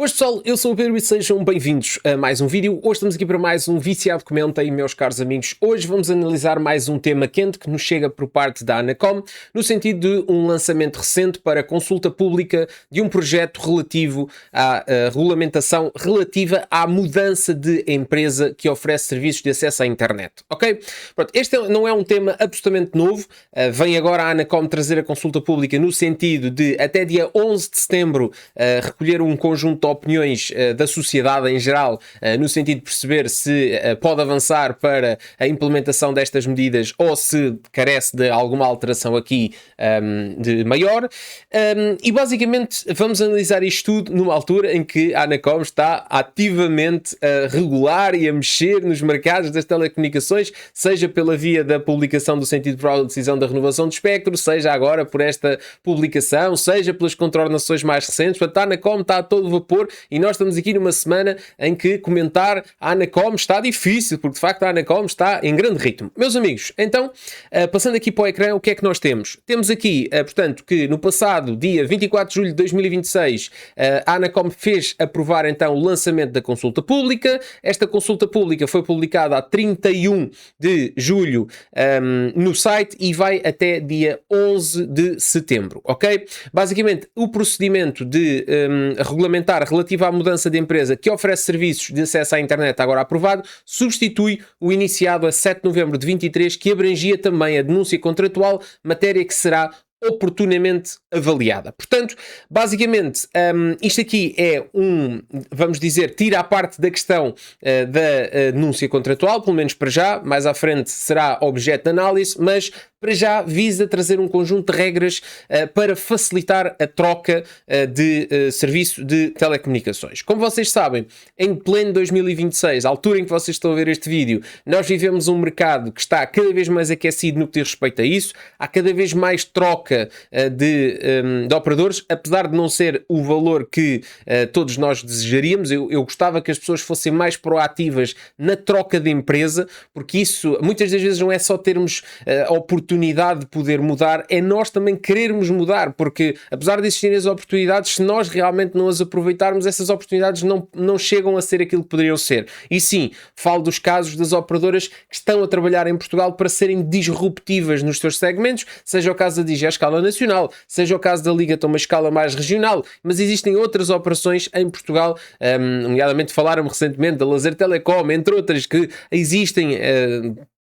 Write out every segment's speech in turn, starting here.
Hoje pessoal, eu sou o Pedro e sejam bem-vindos a mais um vídeo. Hoje estamos aqui para mais um Viciado Comenta e meus caros amigos, hoje vamos analisar mais um tema quente que nos chega por parte da Anacom, no sentido de um lançamento recente para consulta pública de um projeto relativo à regulamentação relativa à mudança de empresa que oferece serviços de acesso à internet, ok? Pronto, este não é um tema absolutamente novo, vem agora a Anacom trazer a consulta pública no sentido de até dia 11 de setembro recolher um conjunto de opiniões da sociedade em geral, no sentido de perceber se pode avançar para a implementação destas medidas ou se carece de alguma alteração aqui de maior. E basicamente vamos analisar isto tudo numa altura em que a Anacom está ativamente a regular e a mexer nos mercados das telecomunicações, seja pela via da publicação do sentido prova da decisão da renovação do espectro, seja agora por esta publicação, seja pelas contornações mais recentes. Portanto, a Anacom está a todo vapor e nós estamos aqui numa semana em que comentar a Anacom está difícil, porque de facto a Anacom está em grande ritmo. Meus amigos, então, passando aqui para o ecrã, o que é que nós temos? Temos aqui, portanto, que no passado, dia 24 de julho de 2026, a Anacom fez aprovar então o lançamento da consulta pública. Esta consulta pública foi publicada a 31 de julho no site e vai até dia 11 de setembro, ok? Basicamente, o procedimento de regulamentar relativo à mudança de empresa que oferece serviços de acesso à internet agora aprovado, substitui o iniciado a 7 de novembro de 23, que abrangia também a denúncia contratual, matéria que será oportunamente avaliada. Portanto, basicamente, isto aqui é vamos dizer, tira a parte da questão da denúncia contratual, pelo menos para já, mais à frente será objeto de análise, mas para já visa trazer um conjunto de regras para facilitar a troca de serviço de telecomunicações. Como vocês sabem, em pleno 2026, à altura em que vocês estão a ver este vídeo, nós vivemos um mercado que está cada vez mais aquecido no que diz respeito a isso, há cada vez mais troca de operadores, apesar de não ser o valor que todos nós desejaríamos. Eu gostava que as pessoas fossem mais proativas na troca de empresa, porque isso muitas das vezes não é só termos a oportunidade de poder mudar, é nós também querermos mudar, porque apesar de existirem as oportunidades, se nós realmente não as aproveitarmos, essas oportunidades não chegam a ser aquilo que poderiam ser. E sim, falo dos casos das operadoras que estão a trabalhar em Portugal para serem disruptivas nos seus segmentos, seja o caso da Digi à escala nacional, seja o caso da Liga a uma escala mais regional, mas existem outras operações em Portugal, nomeadamente falaram recentemente da Lazer Telecom, entre outras, que existem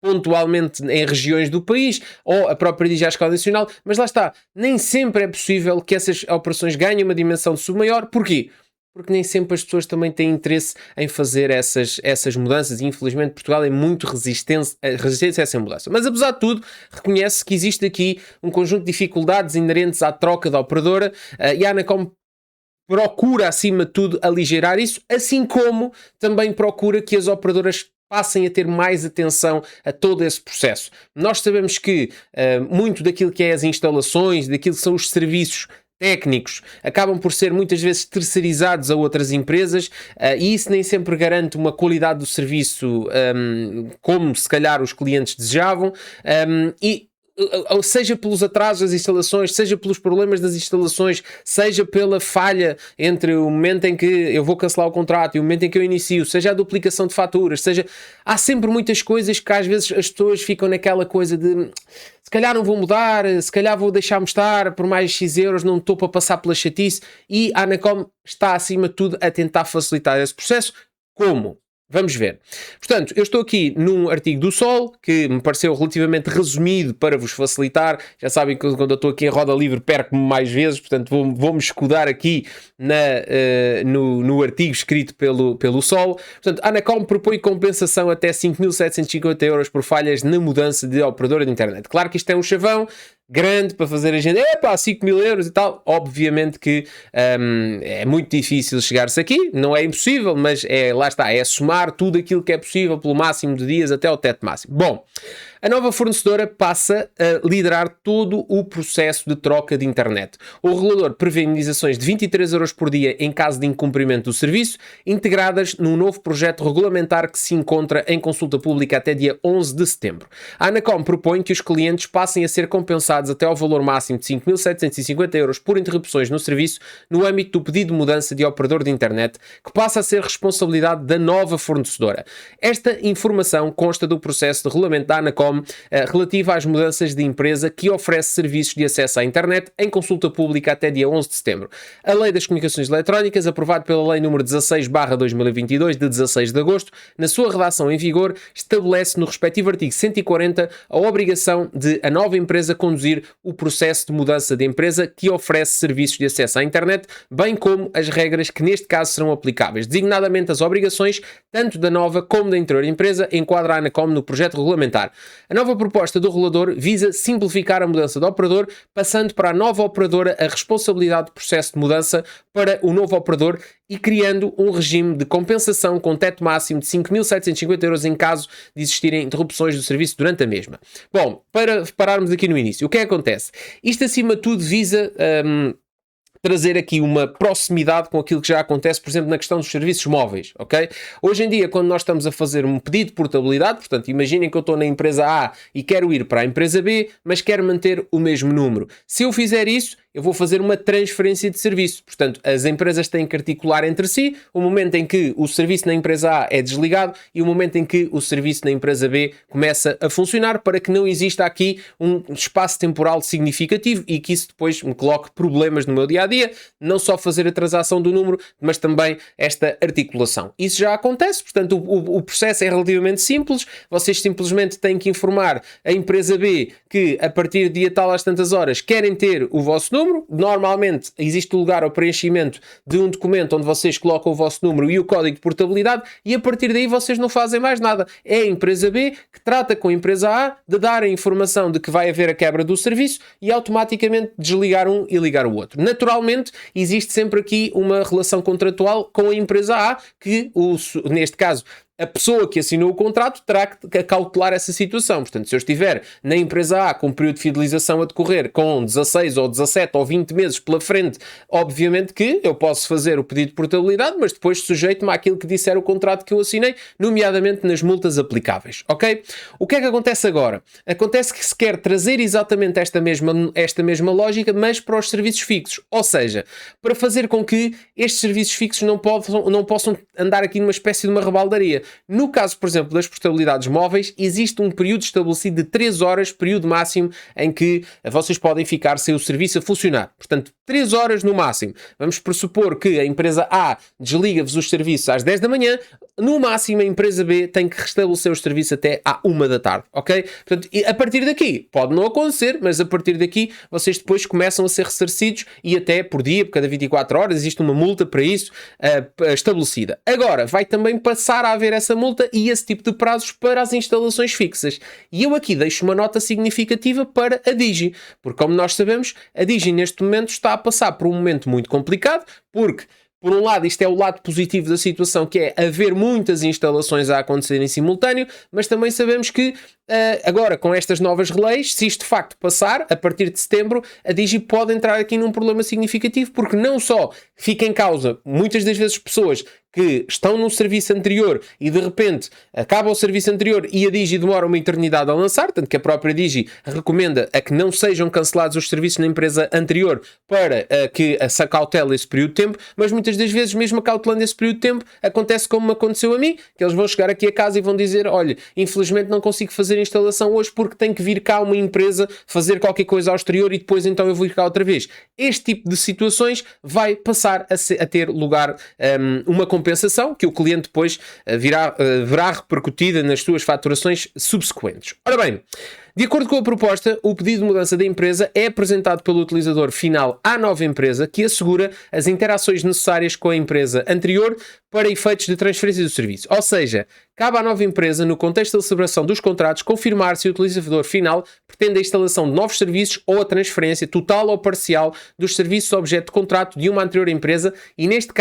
pontualmente em regiões do país, ou a própria Digi à escala nacional, mas lá está, nem sempre é possível que essas operações ganhem uma dimensão de sub maior. Porquê? Porque nem sempre as pessoas também têm interesse em fazer essas mudanças, e infelizmente Portugal é muito resistente a essa mudança. Mas apesar de tudo, reconhece que existe aqui um conjunto de dificuldades inerentes à troca da operadora, e a Anacom procura acima de tudo aligerar isso, assim como também procura que as operadoras passem a ter mais atenção a todo esse processo. Nós sabemos que muito daquilo que é as instalações, daquilo que são os serviços técnicos, acabam por ser muitas vezes terceirizados a outras empresas, e isso nem sempre garante uma qualidade do serviço como se calhar os clientes desejavam, seja pelos atrasos das instalações, seja pelos problemas das instalações, seja pela falha entre o momento em que eu vou cancelar o contrato e o momento em que eu inicio, seja a duplicação de faturas, há sempre muitas coisas que às vezes as pessoas ficam naquela coisa de se calhar não vou mudar, se calhar vou deixar-me estar, por mais X euros não estou para passar pela chatice, e a Anacom está acima de tudo a tentar facilitar esse processo. Como? Vamos ver. Portanto, eu estou aqui num artigo do Sol, que me pareceu relativamente resumido para vos facilitar. Já sabem que quando eu estou aqui em roda livre perco-me mais vezes, portanto vou-me escudar aqui no artigo escrito pelo Sol. Portanto, a Anacom propõe compensação até 5.750 euros por falhas na mudança de operadora de internet. Claro que isto é um chavão grande para fazer a gente, 5.000 euros e tal. Obviamente que é muito difícil chegar-se aqui, não é impossível, mas lá está, é somar tudo aquilo que é possível pelo máximo de dias até ao teto máximo. Bom, A nova fornecedora passa a liderar todo o processo de troca de internet. O regulador prevê indenizações de 23 euros por dia em caso de incumprimento do serviço, integradas num novo projeto regulamentar que se encontra em consulta pública até dia 11 de setembro. A Anacom propõe que os clientes passem a ser compensados até ao valor máximo de 5.750 euros por interrupções no serviço no âmbito do pedido de mudança de operador de internet, que passa a ser responsabilidade da nova fornecedora. Esta informação consta do processo de regulamento da Anacom relativa às mudanças de empresa que oferece serviços de acesso à internet em consulta pública até dia 11 de setembro. A Lei das Comunicações Eletrónicas, aprovada pela Lei nº 16/2022, de 16 de agosto, na sua redação em vigor, estabelece no respectivo artigo 140 a obrigação de a nova empresa conduzir o processo de mudança de empresa que oferece serviços de acesso à internet, bem como as regras que neste caso serão aplicáveis, designadamente as obrigações tanto da nova como da anterior empresa, enquadra a Anacom no projeto regulamentar. A nova proposta do regulador visa simplificar a mudança de operador, passando para a nova operadora a responsabilidade do processo de mudança para o novo operador e criando um regime de compensação com teto máximo de 5.750 euros em caso de existirem interrupções do serviço durante a mesma. Bom, para pararmos aqui no início, o que é que acontece? Isto acima de tudo visa trazer aqui uma proximidade com aquilo que já acontece, por exemplo, na questão dos serviços móveis, ok? Hoje em dia, quando nós estamos a fazer um pedido de portabilidade, portanto, imaginem que eu estou na empresa A e quero ir para a empresa B, mas quero manter o mesmo número. Se eu fizer isso, eu vou fazer uma transferência de serviço. Portanto, as empresas têm que articular entre si o momento em que o serviço na empresa A é desligado e o momento em que o serviço na empresa B começa a funcionar, para que não exista aqui um espaço temporal significativo e que isso depois me coloque problemas no meu dia-a-dia, não só fazer a transação do número, mas também esta articulação. Isso já acontece, portanto, o processo é relativamente simples. Vocês simplesmente têm que informar a empresa B que a partir de dia tal às tantas horas querem ter o vosso número. Normalmente existe o lugar ao preenchimento de um documento onde vocês colocam o vosso número e o código de portabilidade, e a partir daí vocês não fazem mais nada. É a empresa B que trata com a empresa A de dar a informação de que vai haver a quebra do serviço e automaticamente desligar um e ligar o outro. Naturalmente, existe sempre aqui uma relação contratual com a empresa A que, neste caso, a pessoa que assinou o contrato terá que cautelar essa situação. Portanto, se eu estiver na empresa A com um período de fidelização a decorrer com 16 ou 17 ou 20 meses pela frente, obviamente que eu posso fazer o pedido de portabilidade, mas depois sujeito-me àquilo que disser o contrato que eu assinei, nomeadamente nas multas aplicáveis, ok? O que é que acontece agora? Acontece que se quer trazer exatamente esta mesma lógica, mas para os serviços fixos. Ou seja, para fazer com que estes serviços fixos não possam andar aqui numa espécie de uma rebaldaria. No caso, por exemplo, das portabilidades móveis, existe um período estabelecido de 3 horas, período máximo, em que vocês podem ficar sem o serviço a funcionar. Portanto, 3 horas no máximo. Vamos pressupor que a empresa A desliga-vos os serviços às 10 da manhã, no máximo a empresa B tem que restabelecer os serviços até à 1 da tarde, ok? Portanto, a partir daqui, pode não acontecer, mas a partir daqui vocês depois começam a ser ressarcidos e até por dia, por cada 24 horas, existe uma multa para isso estabelecida. Agora, vai também passar a haver essa multa e esse tipo de prazos para as instalações fixas. E eu aqui deixo uma nota significativa para a Digi, porque como nós sabemos, a Digi neste momento está a passar por um momento muito complicado, porque por um lado, isto é o lado positivo da situação, que é haver muitas instalações a acontecer em simultâneo, mas também sabemos que agora, com estas novas leis, se isto de facto passar, a partir de setembro, a Digi pode entrar aqui num problema significativo, porque não só fica em causa, muitas das vezes, pessoas que estão num serviço anterior e de repente acaba o serviço anterior e a Digi demora uma eternidade a lançar, tanto que a própria Digi recomenda a que não sejam cancelados os serviços na empresa anterior para que se acautele esse período de tempo, mas muitas das vezes, mesmo acautelando esse período de tempo, acontece como me aconteceu a mim, que eles vão chegar aqui a casa e vão dizer, olha, infelizmente não consigo fazer a instalação hoje porque tem que vir cá uma empresa fazer qualquer coisa ao exterior e depois então eu vou ir cá outra vez. Este tipo de situações vai passar a ter lugar uma compensação que o cliente depois verá repercutida nas suas faturações subsequentes. Ora bem, de acordo com a proposta, o pedido de mudança da empresa é apresentado pelo utilizador final à nova empresa, que assegura as interações necessárias com a empresa anterior para efeitos de transferência do serviço. Ou seja, cabe à nova empresa, no contexto da celebração dos contratos, confirmar se o utilizador final pretende a instalação de novos serviços ou a transferência total ou parcial dos serviços objeto de contrato de uma anterior empresa e, neste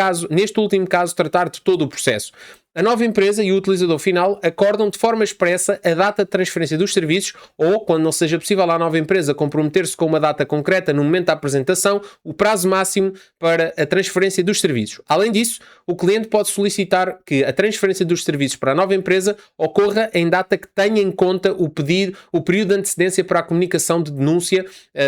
último caso, tratar de todo o processo. a nova empresa e o utilizador final acordam de forma expressa a data de transferência dos serviços ou, quando não seja possível à nova empresa comprometer-se com uma data concreta no momento da apresentação, o prazo máximo para a transferência dos serviços. Além disso, o cliente pode solicitar que a transferência dos serviços para a nova empresa ocorra em data que tenha em conta o período de antecedência para a comunicação de denúncia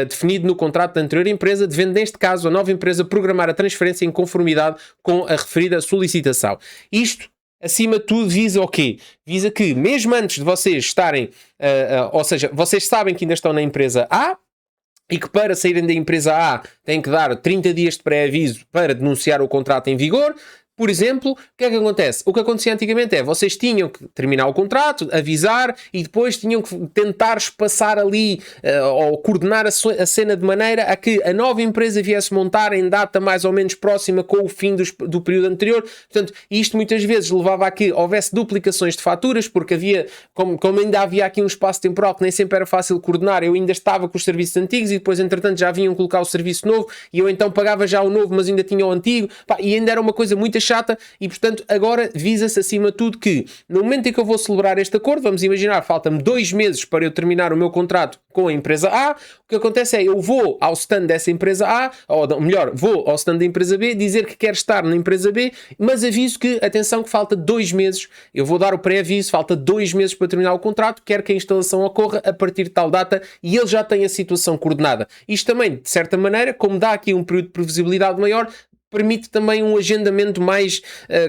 definido no contrato da anterior empresa, devendo neste caso a nova empresa programar a transferência em conformidade com a referida solicitação. Isto, acima de tudo, visa o quê? Visa que, mesmo antes de vocês estarem, ou seja, vocês sabem que ainda estão na empresa A e que para saírem da empresa A têm que dar 30 dias de pré-aviso para denunciar o contrato em vigor. Por exemplo, o que é que acontece? O que acontecia antigamente é, vocês tinham que terminar o contrato, avisar e depois tinham que tentar espaçar ali ou coordenar a cena de maneira a que a nova empresa viesse montar em data mais ou menos próxima com o fim do período anterior. Portanto, isto muitas vezes levava a que houvesse duplicações de faturas, porque havia, como ainda havia aqui um espaço temporal que nem sempre era fácil coordenar, eu ainda estava com os serviços antigos e depois, entretanto, já vinham colocar o serviço novo e eu então pagava já o novo, mas ainda tinha o antigo. E ainda era uma coisa muito chata e, portanto, agora visa-se acima de tudo que, no momento em que eu vou celebrar este acordo, vamos imaginar, falta-me 2 meses para eu terminar o meu contrato com a empresa A, o que acontece é, eu vou ao stand dessa empresa A, ou melhor, vou ao stand da empresa B, dizer que quero estar na empresa B, mas aviso que, atenção, que falta 2 meses, eu vou dar o pré-aviso, falta 2 meses para terminar o contrato, quero que a instalação ocorra a partir de tal data e ele já tem a situação coordenada. Isto também, de certa maneira, como dá aqui um período de previsibilidade maior, permite também um agendamento mais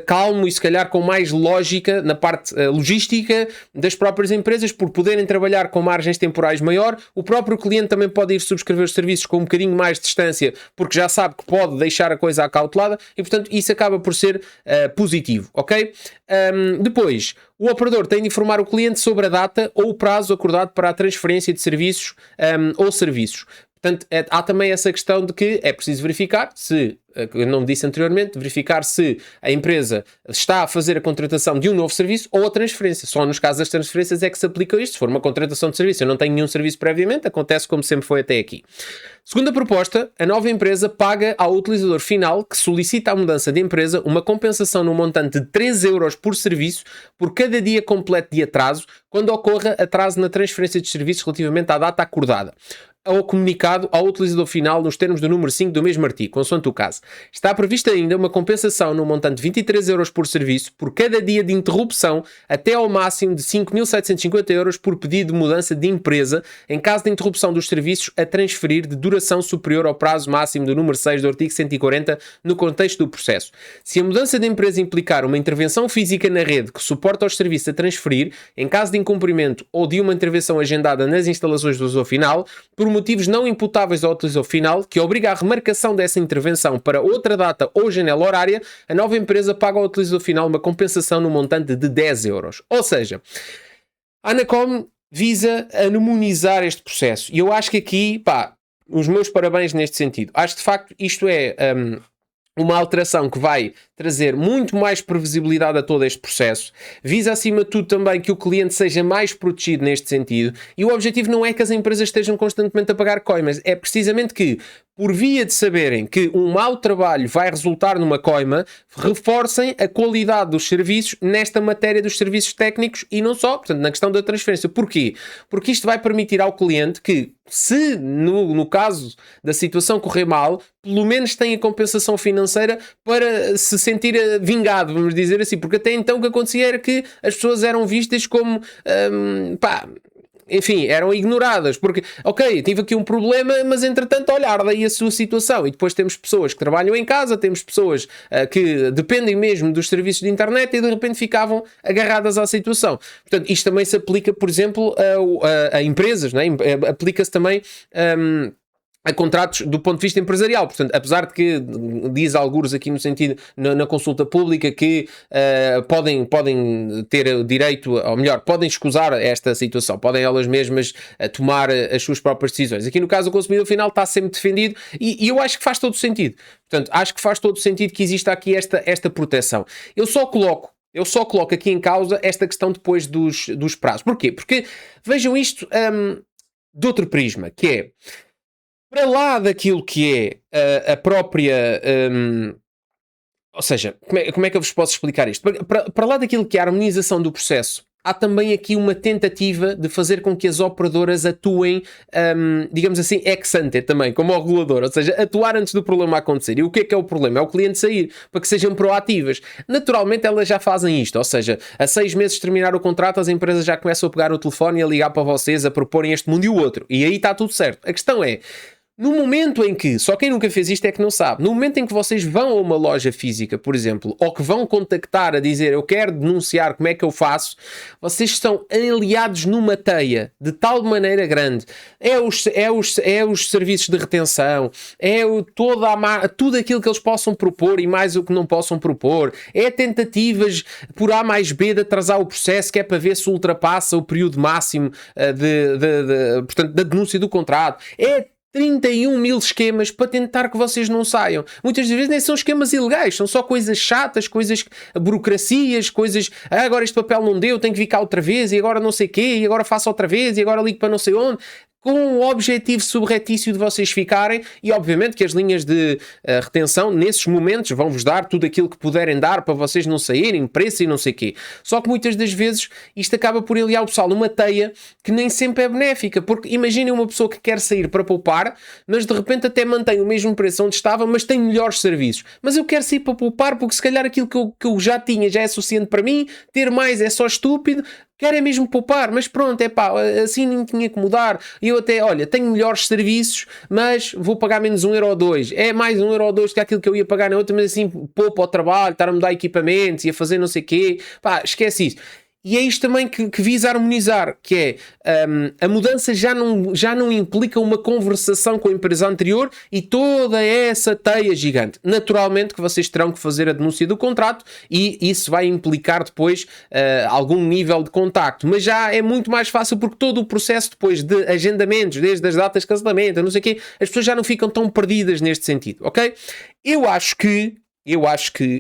calmo e se calhar com mais lógica na parte logística das próprias empresas, por poderem trabalhar com margens temporais maior. O próprio cliente também pode ir subscrever os serviços com um bocadinho mais de distância, porque já sabe que pode deixar a coisa acautelada e, portanto, isso acaba por ser positivo, ok? Depois, o operador tem de informar o cliente sobre a data ou o prazo acordado para a transferência de serviços ou serviços. Portanto, há também essa questão de que é preciso verificar se, eu não disse anteriormente, verificar se a empresa está a fazer a contratação de um novo serviço ou a transferência. Só nos casos das transferências é que se aplica isto. Se for uma contratação de serviço, eu não tenho nenhum serviço previamente, acontece como sempre foi até aqui. Segunda proposta, a nova empresa paga ao utilizador final que solicita a mudança de empresa uma compensação no montante de 3 euros por serviço por cada dia completo de atraso, quando ocorra atraso na transferência de serviços relativamente à data acordada ou comunicado ao utilizador final nos termos do número 5 do mesmo artigo, consoante o caso. Está prevista ainda uma compensação no montante de 23 euros por serviço por cada dia de interrupção até ao máximo de 5.750 euros por pedido de mudança de empresa em caso de interrupção dos serviços a transferir de duração superior ao prazo máximo do número 6 do artigo 140 no contexto do processo. Se a mudança de empresa implicar uma intervenção física na rede que suporta os serviços a transferir, em caso de incumprimento ou de uma intervenção agendada nas instalações do usuário final, por motivos não imputáveis ao utilizador final, que obriga a remarcação dessa intervenção para outra data ou janela horária, a nova empresa paga ao utilizador final uma compensação no montante de 10 euros. Ou seja, a Anacom visa harmonizar este processo. E eu acho que aqui, os meus parabéns neste sentido. Acho que de facto isto é uma alteração que vai trazer muito mais previsibilidade a todo este processo. Visa acima de tudo também que o cliente seja mais protegido neste sentido, e o objetivo não é que as empresas estejam constantemente a pagar coimas, é precisamente que, por via de saberem que um mau trabalho vai resultar numa coima, reforcem a qualidade dos serviços nesta matéria dos serviços técnicos e não só, portanto, na questão da transferência. Porquê? Porque isto vai permitir ao cliente que, se no caso da situação correr mal, pelo menos tenha compensação financeira para se sentir vingado, vamos dizer assim, porque até então o que acontecia era que as pessoas eram vistas como, enfim, eram ignoradas, porque, ok, tive aqui um problema, mas entretanto, olhar daí a sua situação. E depois temos pessoas que trabalham em casa, temos pessoas que dependem mesmo dos serviços de internet e de repente ficavam agarradas à situação. Portanto, isto também se aplica, por exemplo, a empresas, não é? Aplica-se também a contratos do ponto de vista empresarial. Portanto, apesar de que diz algures aqui no sentido, na consulta pública, que podem ter direito, ou melhor, podem escusar esta situação, podem elas mesmas tomar as suas próprias decisões. Aqui no caso o consumidor final está sempre defendido e eu acho que faz todo o sentido. Portanto, acho que faz todo o sentido que exista aqui esta proteção. Eu só coloco aqui em causa esta questão depois dos prazos. Porquê? Porque vejam isto de outro prisma, que é, para lá daquilo que é a própria, Ou seja, como é que eu vos posso explicar isto? Para lá daquilo que é a harmonização do processo, há também aqui uma tentativa de fazer com que as operadoras atuem, digamos assim, ex ante também, como o regulador, ou seja, atuar antes do problema acontecer. E o que é o problema? É o cliente sair, para que sejam proativas. Naturalmente elas já fazem isto, ou seja, a 6 meses de terminar o contrato, as empresas já começam a pegar o telefone e a ligar para vocês, a proporem este mundo e o outro. E aí está tudo certo. A questão é, no momento em que, só quem nunca fez isto é que não sabe, no momento em que vocês vão a uma loja física, por exemplo, ou que vão contactar a dizer eu quero denunciar, como é que eu faço, vocês estão aliados numa teia de tal maneira grande. É os serviços de retenção, tudo aquilo que eles possam propor e mais o que não possam propor, é tentativas por A mais B de atrasar o processo, que é para ver se ultrapassa o período máximo portanto, da denúncia do contrato. É 31 mil esquemas para tentar que vocês não saiam. Muitas vezes nem são esquemas ilegais, são só coisas chatas, burocracias, coisas, agora este papel não deu, tenho que vir cá outra vez, e agora não sei o quê, e agora faço outra vez, e agora ligo para não sei onde, com o objetivo subretício de vocês ficarem, e obviamente que as linhas de retenção, nesses momentos, vão-vos dar tudo aquilo que puderem dar para vocês não saírem, preço e não sei o quê. Só que muitas das vezes isto acaba por aliar o pessoal numa teia que nem sempre é benéfica, porque imaginem uma pessoa que quer sair para poupar, mas de repente até mantém o mesmo preço onde estava, mas tem melhores serviços. Mas eu quero sair para poupar porque se calhar aquilo que eu já tinha já é suficiente para mim, ter mais é só estúpido, quero é mesmo poupar, mas pronto, é pá, assim nem tinha que mudar. E eu até, olha, tenho melhores serviços, mas vou pagar menos 1 euro ou 2. É mais 1 euro ou 2 que aquilo que eu ia pagar na outra, mas assim, poupo ao trabalho, estar a mudar equipamentos e a fazer não sei o quê. Pá, esquece isso. E é isto também que visa harmonizar, que é a mudança já não implica uma conversação com a empresa anterior e toda essa teia gigante. Naturalmente que vocês terão que fazer a denúncia do contrato e isso vai implicar depois algum nível de contacto, mas já é muito mais fácil porque todo o processo depois de agendamentos, desde as datas de cancelamento, não sei o quê, as pessoas já não ficam tão perdidas neste sentido, ok? Eu acho que,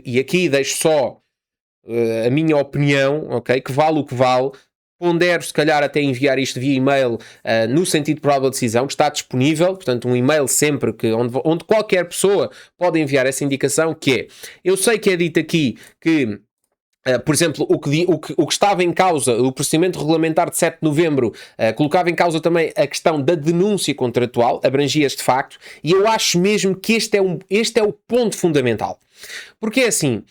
e aqui deixo só a minha opinião, ok? Que vale o que vale. Pondero, se calhar, até enviar isto via e-mail no sentido de provável decisão, que está disponível, portanto, um e-mail sempre onde qualquer pessoa pode enviar essa indicação, que é, eu sei que é dito aqui que por exemplo, o que estava em causa, o procedimento regulamentar de 7 de novembro, colocava em causa também a questão da denúncia contratual, abrangia este facto, e eu acho mesmo que este é o ponto fundamental. Porque é assim,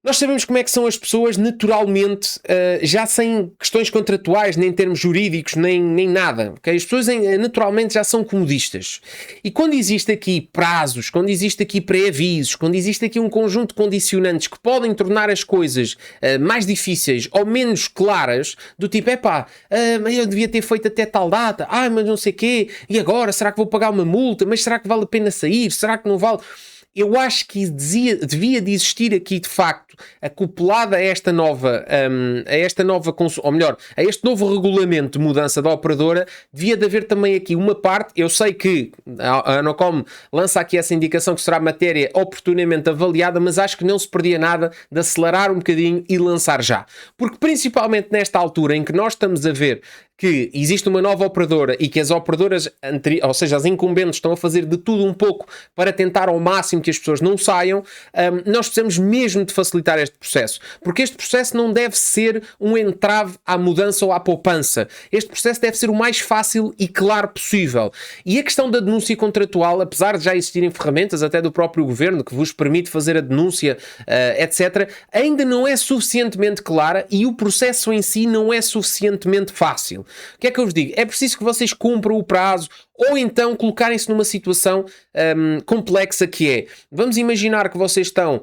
nós sabemos como é que são as pessoas naturalmente, já sem questões contratuais, nem termos jurídicos, nem nada. Okay? As pessoas naturalmente já são comodistas. E quando existe aqui prazos, quando existe aqui pré-avisos, quando existe aqui um conjunto de condicionantes que podem tornar as coisas mais difíceis ou menos claras, do tipo, mas eu devia ter feito até tal data, mas não sei o quê, e agora, será que vou pagar uma multa? Mas será que vale a pena sair? Será que não vale? Eu acho que devia de existir aqui, de facto, acoplada a esta nova, ou melhor, a este novo regulamento de mudança da operadora, devia de haver também aqui uma parte, eu sei que a Anacom lança aqui essa indicação que será matéria oportunamente avaliada, mas acho que não se perdia nada de acelerar um bocadinho e lançar já. Porque principalmente nesta altura em que nós estamos a ver que existe uma nova operadora e que as operadoras, ou seja, as incumbentes estão a fazer de tudo um pouco para tentar ao máximo que as pessoas não saiam, nós precisamos mesmo de facilitar este processo, porque este processo não deve ser um entrave à mudança ou à poupança. Este processo deve ser o mais fácil e claro possível. E a questão da denúncia contratual, apesar de já existirem ferramentas até do próprio governo que vos permite fazer a denúncia, etc., ainda não é suficientemente clara e o processo em si não é suficientemente fácil. O que é que eu vos digo? É preciso que vocês cumpram o prazo ou então colocarem-se numa situação complexa que é, vamos imaginar que vocês estão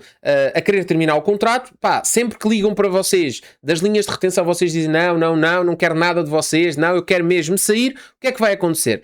a querer terminar o contrato, sempre que ligam para vocês das linhas de retenção vocês dizem não quero nada de vocês, não, eu quero mesmo sair, o que é que vai acontecer?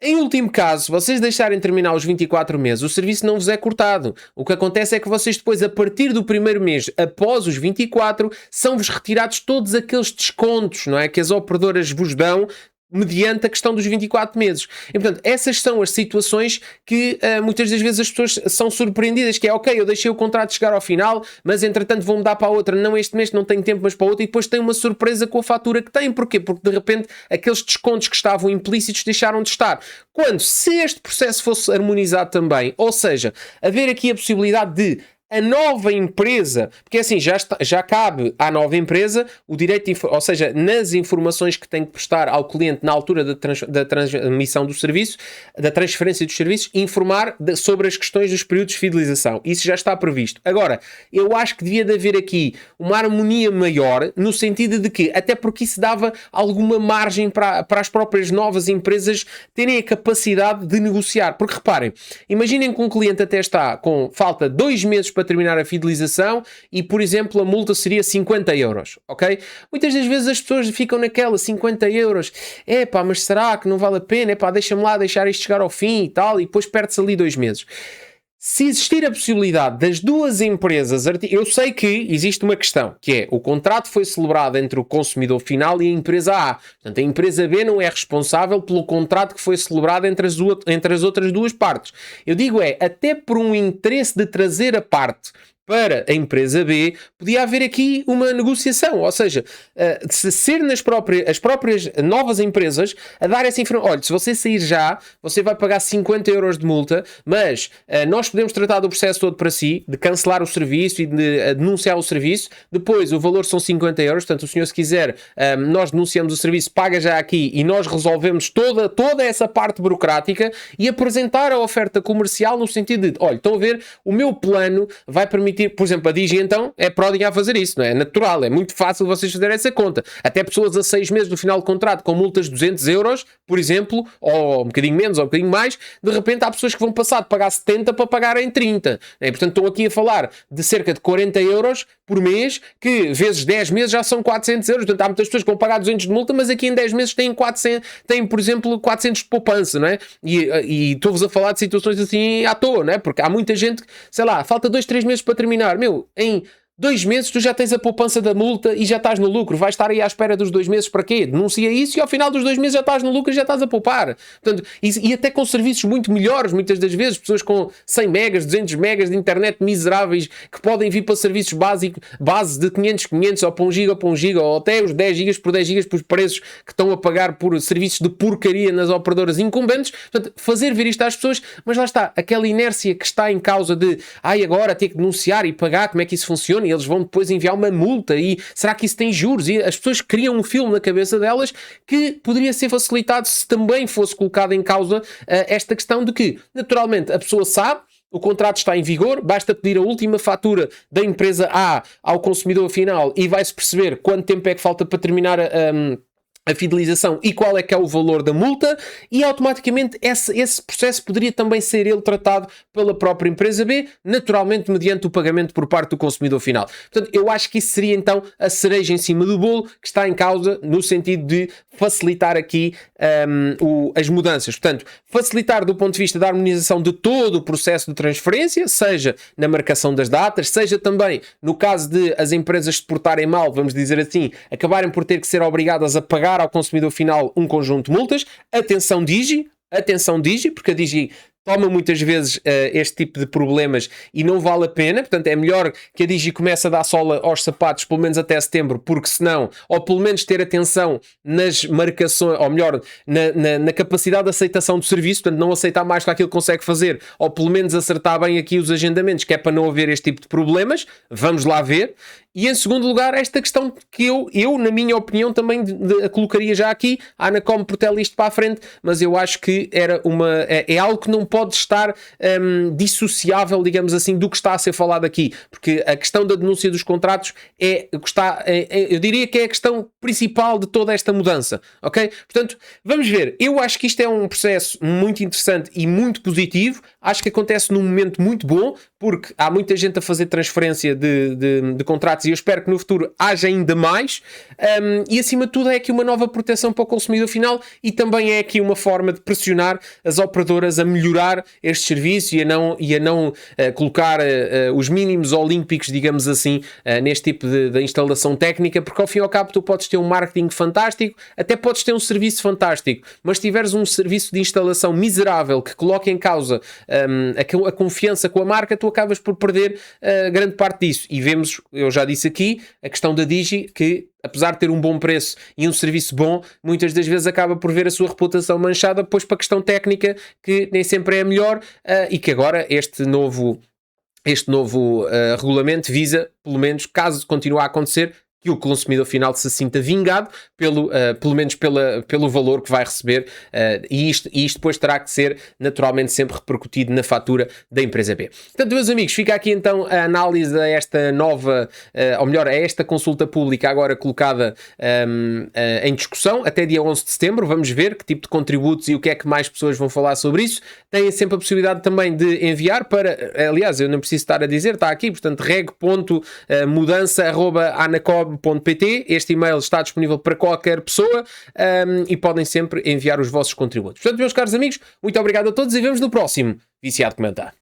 Em último caso, se vocês deixarem terminar os 24 meses, o serviço não vos é cortado. O que acontece é que vocês depois, a partir do primeiro mês, após os 24, são-vos retirados todos aqueles descontos, não é? Que as operadoras vos dão mediante a questão dos 24 meses. E, portanto, essas são as situações que muitas das vezes as pessoas são surpreendidas, que é, ok, eu deixei o contrato chegar ao final, mas entretanto vou mudar para a outra, não este mês, não tenho tempo, mas para a outra, e depois tem uma surpresa com a fatura que tem. Porquê? Porque de repente aqueles descontos que estavam implícitos deixaram de estar. Quando, se este processo fosse harmonizado também, ou seja, haver aqui a possibilidade de a nova empresa, porque assim já cabe à nova empresa o direito de, ou seja, nas informações que tem que prestar ao cliente na altura da transmissão do serviço, da transferência dos serviços, informar sobre as questões dos períodos de fidelização. Isso já está previsto. Agora, eu acho que devia de haver aqui uma harmonia maior, no sentido de que, até porque isso dava alguma margem para as próprias novas empresas terem a capacidade de negociar. Porque reparem, imaginem que um cliente até está com falta 2 meses para terminar a fidelização e, por exemplo, a multa seria 50 euros, ok? Muitas das vezes as pessoas ficam naquela 50 euros, mas será que não vale a pena? Deixa-me lá deixar isto chegar ao fim e tal, e depois perde-se ali 2 meses. Se existir a possibilidade das duas empresas, eu sei que existe uma questão, que é o contrato foi celebrado entre o consumidor final e a empresa A. Portanto, a empresa B não é responsável pelo contrato que foi celebrado entre as outras duas partes. Eu digo até por um interesse de trazer a parte para a empresa B, podia haver aqui uma negociação, ou seja, se ser as próprias novas empresas a dar essa informação, olha, se você sair já, você vai pagar 50 euros de multa, mas nós podemos tratar do processo todo para si, de cancelar o serviço e de denunciar o serviço, depois o valor são 50 euros, portanto o senhor se quiser, nós denunciamos o serviço, paga já aqui e nós resolvemos toda essa parte burocrática e apresentar a oferta comercial no sentido de, olha, estão a ver, o meu plano vai permitir, por exemplo, a Digi então é pródiga a fazer isso, não é? É natural, é muito fácil vocês fazerem essa conta. Até pessoas a 6 meses do final do contrato com multas de 200 euros, por exemplo, ou um bocadinho menos ou um bocadinho mais, de repente há pessoas que vão passar de pagar 70 para pagarem 30. Portanto, estou aqui a falar de cerca de 40 euros por mês, que vezes 10 meses já são 400 euros. Portanto, há muitas pessoas que vão pagar 200 de multa, mas aqui em 10 meses têm, por exemplo, 400 de poupança, não é? E estou-vos a falar de situações assim à toa, não é? Porque há muita gente que, sei lá, falta 2, 3 meses para terminar. Em 2 meses tu já tens a poupança da multa e já estás no lucro. Vais estar aí à espera dos 2 meses para quê? Denuncia isso e ao final dos 2 meses já estás no lucro e já estás a poupar. Portanto, e até com serviços muito melhores, muitas das vezes, pessoas com 100 megas, 200 megas de internet miseráveis que podem vir para serviços base de 500 ou para 1 giga ou até os 10 gigas por 10 gigas por preços que estão a pagar por serviços de porcaria nas operadoras incumbentes. Portanto, fazer ver isto às pessoas, mas lá está, aquela inércia que está em causa de agora ter que denunciar e pagar, como é que isso funciona? E eles vão depois enviar uma multa e será que isso tem juros? E as pessoas criam um filme na cabeça delas que poderia ser facilitado se também fosse colocado em causa esta questão de que, naturalmente, a pessoa sabe, o contrato está em vigor, basta pedir a última fatura da empresa A ao consumidor final e vai-se perceber quanto tempo é que falta para terminar a fidelização e qual é que é o valor da multa, e automaticamente esse processo poderia também ser ele tratado pela própria empresa B, naturalmente mediante o pagamento por parte do consumidor final. Portanto, eu acho que isso seria então a cereja em cima do bolo que está em causa no sentido de facilitar aqui as mudanças. Portanto, facilitar do ponto de vista da harmonização de todo o processo de transferência, seja na marcação das datas, seja também no caso de as empresas se portarem mal, vamos dizer assim, acabarem por ter que ser obrigadas a pagar ao consumidor final um conjunto de multas. Atenção Digi, porque a Digi toma muitas vezes este tipo de problemas e não vale a pena. Portanto, é melhor que a Digi comece a dar sola aos sapatos pelo menos até setembro, porque senão, ou pelo menos ter atenção nas marcações, ou melhor, na capacidade de aceitação do serviço, portanto, não aceitar mais do que aquilo que consegue fazer, ou pelo menos acertar bem aqui os agendamentos, que é para não haver este tipo de problemas. Vamos lá ver. E em segundo lugar, esta questão que eu na minha opinião, também colocaria já aqui, a Anacom protela isto para a frente, mas eu acho que é algo que não pode estar dissociável, digamos assim, do que está a ser falado aqui, porque a questão da denúncia dos contratos eu diria que é a questão principal de toda esta mudança, ok? Portanto, vamos ver. Eu acho que isto é um processo muito interessante e muito positivo. Acho que acontece num momento muito bom, porque há muita gente a fazer transferência de contratos e eu espero que no futuro haja ainda mais, e acima de tudo é aqui uma nova proteção para o consumidor final e também é aqui uma forma de pressionar as operadoras a melhorar este serviço e a não colocar os mínimos olímpicos, digamos assim, neste tipo de instalação técnica, porque ao fim e ao cabo tu podes ter um marketing fantástico, até podes ter um serviço fantástico, mas se tiveres um serviço de instalação miserável que coloque em causa a confiança com a marca, tu acabas por perder grande parte disso. E vemos, eu já disse aqui, a questão da Digi, que apesar de ter um bom preço e um serviço bom, muitas das vezes acaba por ver a sua reputação manchada, pois para a questão técnica, que nem sempre é a melhor, e que agora este novo este novo regulamento visa, pelo menos, caso continue a acontecer, que o consumidor final se sinta vingado pelo menos pelo valor que vai receber, e isto depois terá que ser naturalmente sempre repercutido na fatura da empresa B. Portanto, meus amigos, fica aqui então a análise a esta nova, ou melhor, a esta consulta pública agora colocada em discussão até dia 11 de setembro. Vamos ver que tipo de contributos e o que é que mais pessoas vão falar sobre isso. Têm sempre a possibilidade também de enviar para, aliás, eu não preciso estar a dizer, está aqui, portanto, reg.mudança@anacob.pt. Este e-mail está disponível para qualquer pessoa, e podem sempre enviar os vossos contributos. Portanto, meus caros amigos, muito obrigado a todos e vemos no próximo Viciado Comentar.